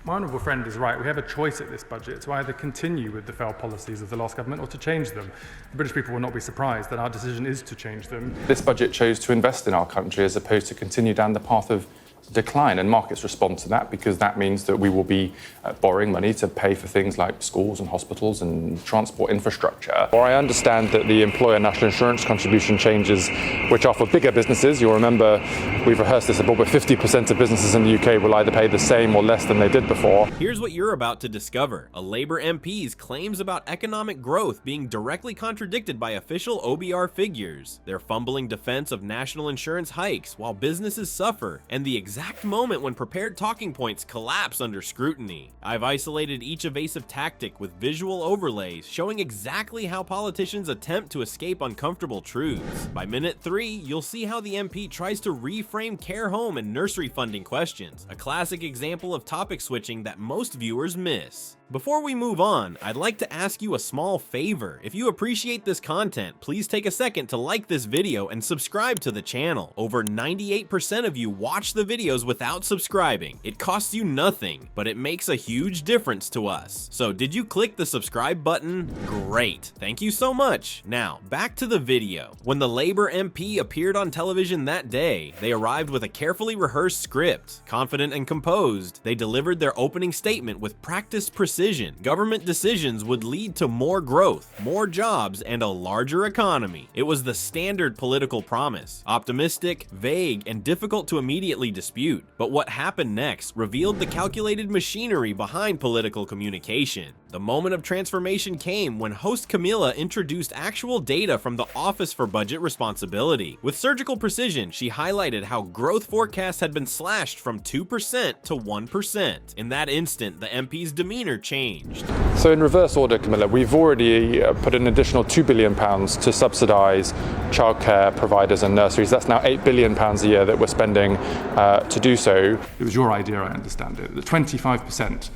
My honourable friend is right. We have a choice at this budget to either continue with the failed policies of the last government or to change them. The British people will not be surprised that our decision is to change them. This budget chose to invest in our country as opposed to continue down the path of decline, and markets respond to that because that means that we will be borrowing money to pay for things like schools and hospitals and transport infrastructure. Or I understand that the employer national insurance contribution changes, which are for bigger businesses, you'll remember we've rehearsed this above, but 50% of businesses in the UK will either pay the same or less than they did before. Here's what you're about to discover. A Labour MP's claims about economic growth being directly contradicted by official OBR figures, their fumbling defense of national insurance hikes while businesses suffer, and the exact moment when prepared talking points collapse under scrutiny. I've isolated each evasive tactic with visual overlays showing exactly how politicians attempt to escape uncomfortable truths. By minute 3, you'll see how the MP tries to reframe care home and nursery funding questions, a classic example of topic switching that most viewers miss. Before we move on, I'd like to ask you a small favor. If you appreciate this content, please take a second to like this video and subscribe to the channel. Over 98% of you watch the videos without subscribing. It costs you nothing, but it makes a huge difference to us. So did you click the subscribe button? Great, thank you so much. Now, back to the video. When the Labour MP appeared on television that day, they arrived with a carefully rehearsed script. Confident and composed, they delivered their opening statement with practiced precision. Government decisions would lead to more growth, more jobs, and a larger economy. It was the standard political promise, optimistic, vague, and difficult to immediately dispute. But what happened next revealed the calculated machinery behind political communication. The moment of transformation came when host Camilla introduced actual data from the Office for Budget Responsibility. With surgical precision, she highlighted how growth forecasts had been slashed from 2% to 1%. In that instant, the MP's demeanor changed. So in reverse order, Camilla, we've already put an additional £2 billion to subsidise childcare providers and nurseries. That's now £8 billion a year that we're spending to do so. It was your idea, I understand it, that 25%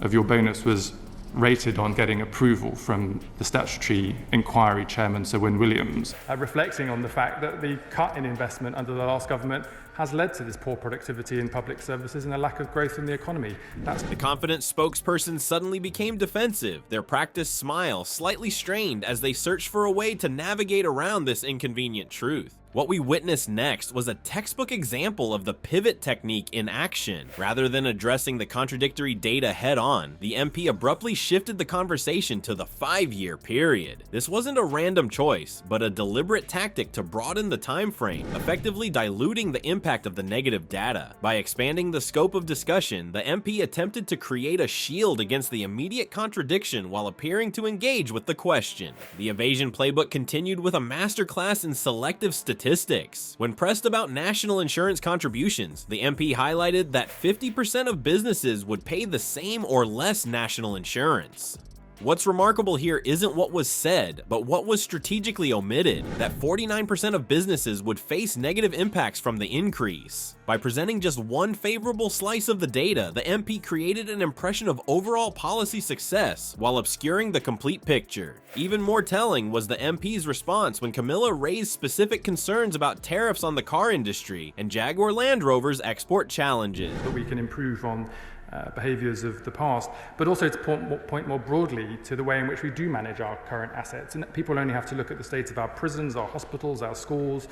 of your bonus was rated on getting approval from the statutory inquiry chairman, Sir Win Williams, reflecting on the fact that the cut in investment under the last government has led to this poor productivity in public services and a lack of growth in the economy. The confident spokesperson suddenly became defensive, their practiced smile slightly strained as they searched for a way to navigate around this inconvenient truth. What we witnessed next was a textbook example of the pivot technique in action. Rather than addressing the contradictory data head-on, the MP abruptly shifted the conversation to the 5-year period. This wasn't a random choice, but a deliberate tactic to broaden the time frame, effectively diluting the impact of the negative data. By expanding the scope of discussion, the MP attempted to create a shield against the immediate contradiction while appearing to engage with the question. The evasion playbook continued with a masterclass in selective statistics. When pressed about national insurance contributions, the MP highlighted that 50% of businesses would pay the same or less national insurance. What's remarkable here isn't what was said, but what was strategically omitted, that 49% of businesses would face negative impacts from the increase. By presenting just one favorable slice of the data, the MP created an impression of overall policy success while obscuring the complete picture. Even more telling was the MP's response when Camilla raised specific concerns about tariffs on the car industry and Jaguar Land Rover's export challenges. That we can improve on behaviours of the past, but also to point more broadly to the way in which we do manage our current assets. And people only have to look at the state of our prisons, our hospitals, our schools.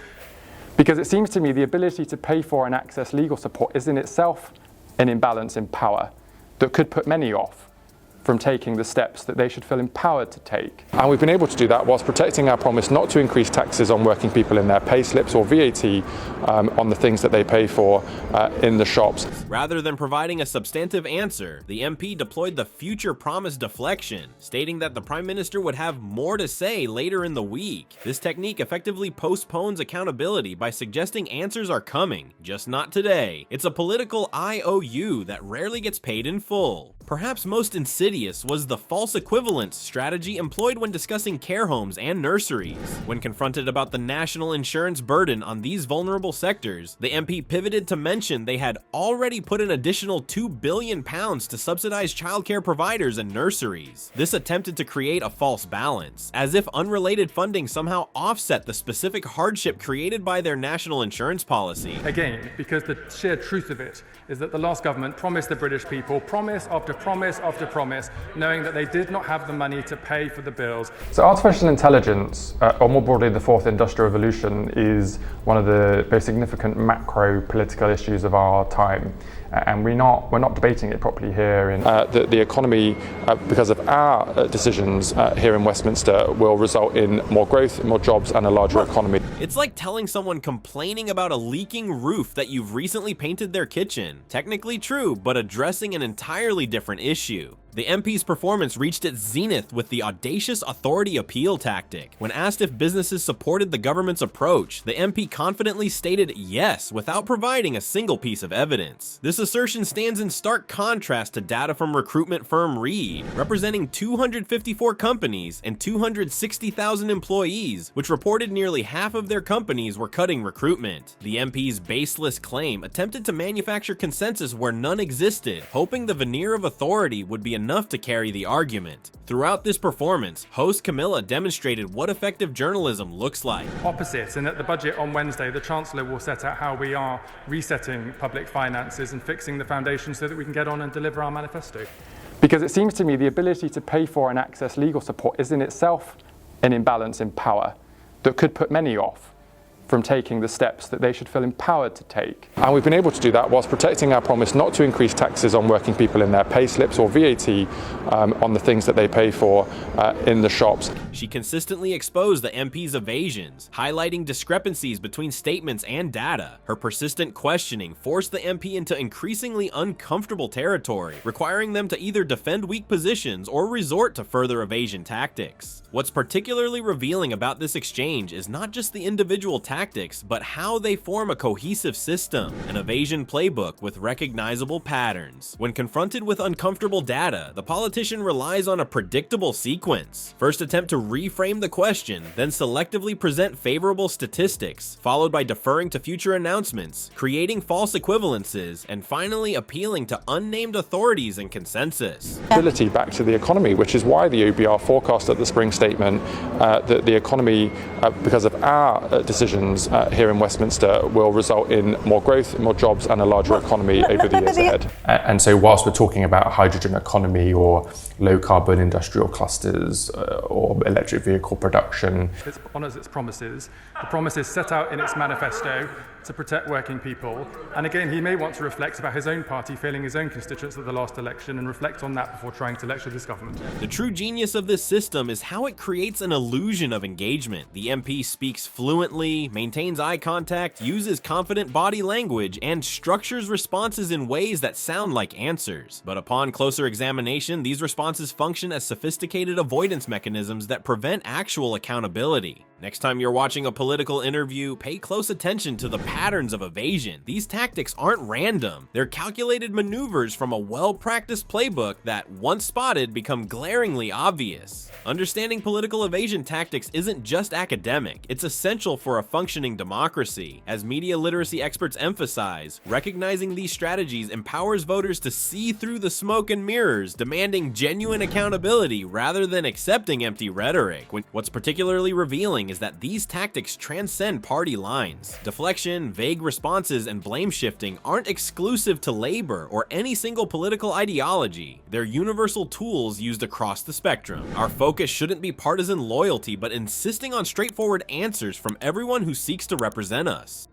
Because it seems to me the ability to pay for and access legal support is in itself an imbalance in power that could put many off from taking the steps that they should feel empowered to take. And we've been able to do that whilst protecting our promise not to increase taxes on working people in their pay slips or VAT on the things that they pay for in the shops. Rather than providing a substantive answer, the MP deployed the future promise deflection, stating that the Prime Minister would have more to say later in the week. This technique effectively postpones accountability by suggesting answers are coming, just not today. It's a political IOU that rarely gets paid in full. Perhaps most insidious was the false equivalence strategy employed when discussing care homes and nurseries. When confronted about the national insurance burden on these vulnerable sectors, the MP pivoted to mention they had already put an additional £2 billion to subsidize childcare providers and nurseries. This attempted to create a false balance, as if unrelated funding somehow offset the specific hardship created by their national insurance policy. Again, because the sheer truth of it is that the last government promised the British people promise after promise after promise, knowing that they did not have the money to pay for the bills. So artificial intelligence, or more broadly the fourth industrial revolution, is one of the very significant macro political issues of our time. And we're not debating it properly here. The economy, because of our decisions here in Westminster, will result in more growth, more jobs, and a larger economy. It's like telling someone complaining about a leaking roof that you've recently painted their kitchen. Technically true, but addressing an entirely different issue. The MP's performance reached its zenith with the audacious authority appeal tactic. When asked if businesses supported the government's approach, the MP confidently stated yes without providing a single piece of evidence. This assertion stands in stark contrast to data from recruitment firm Reed, representing 254 companies and 260,000 employees, which reported nearly half of their companies were cutting recruitment. The MP's baseless claim attempted to manufacture consensus where none existed, hoping the veneer of authority would be enough to carry the argument. Throughout this performance, host Camilla demonstrated what effective journalism looks like. Opposite, and at the budget on Wednesday, the Chancellor will set out how we are resetting public finances and fixing the foundation so that we can get on and deliver our manifesto. Because it seems to me the ability to pay for and access legal support is in itself an imbalance in power that could put many off from taking the steps that they should feel empowered to take. And we've been able to do that whilst protecting our promise not to increase taxes on working people in their pay slips or VAT on the things that they pay for in the shops. She consistently exposed the MP's evasions, highlighting discrepancies between statements and data. Her persistent questioning forced the MP into increasingly uncomfortable territory, requiring them to either defend weak positions or resort to further evasion tactics. What's particularly revealing about this exchange is not just the individual tactics, but how they form a cohesive system, an evasion playbook with recognizable patterns. When confronted with uncomfortable data, the politician relies on a predictable sequence. First attempt to reframe the question, then selectively present favorable statistics, followed by deferring to future announcements, creating false equivalences, and finally appealing to unnamed authorities and consensus. Ability back to the economy, which is why the OBR forecast at the spring statement that the economy, because of our decisions here in Westminster, will result in more growth, more jobs, and a larger economy over the years ahead. And so whilst we're talking about a hydrogen economy or low carbon industrial clusters or electric vehicle production, It honours its promises. The promises set out in its manifesto to protect working people. And again, he may want to reflect about his own party failing his own constituents at the last election and reflect on that before trying to lecture this government. The true genius of this system is how it creates an illusion of engagement. The MP speaks fluently, maintains eye contact, uses confident body language, and structures responses in ways that sound like answers. But upon closer examination, these responses function as sophisticated avoidance mechanisms that prevent actual accountability. Next time you're watching a political interview, pay close attention to the patterns of evasion. These tactics aren't random. They're calculated maneuvers from a well-practiced playbook that, once spotted, become glaringly obvious. Understanding political evasion tactics isn't just academic, it's essential for a functioning democracy. As media literacy experts emphasize, recognizing these strategies empowers voters to see through the smoke and mirrors, demanding genuine accountability rather than accepting empty rhetoric. What's particularly revealing is that these tactics transcend party lines. Deflection, vague responses, and blame shifting aren't exclusive to Labour or any single political ideology. They're universal tools used across the spectrum. Our focus shouldn't be partisan loyalty, but insisting on straightforward answers from everyone who seeks to represent us.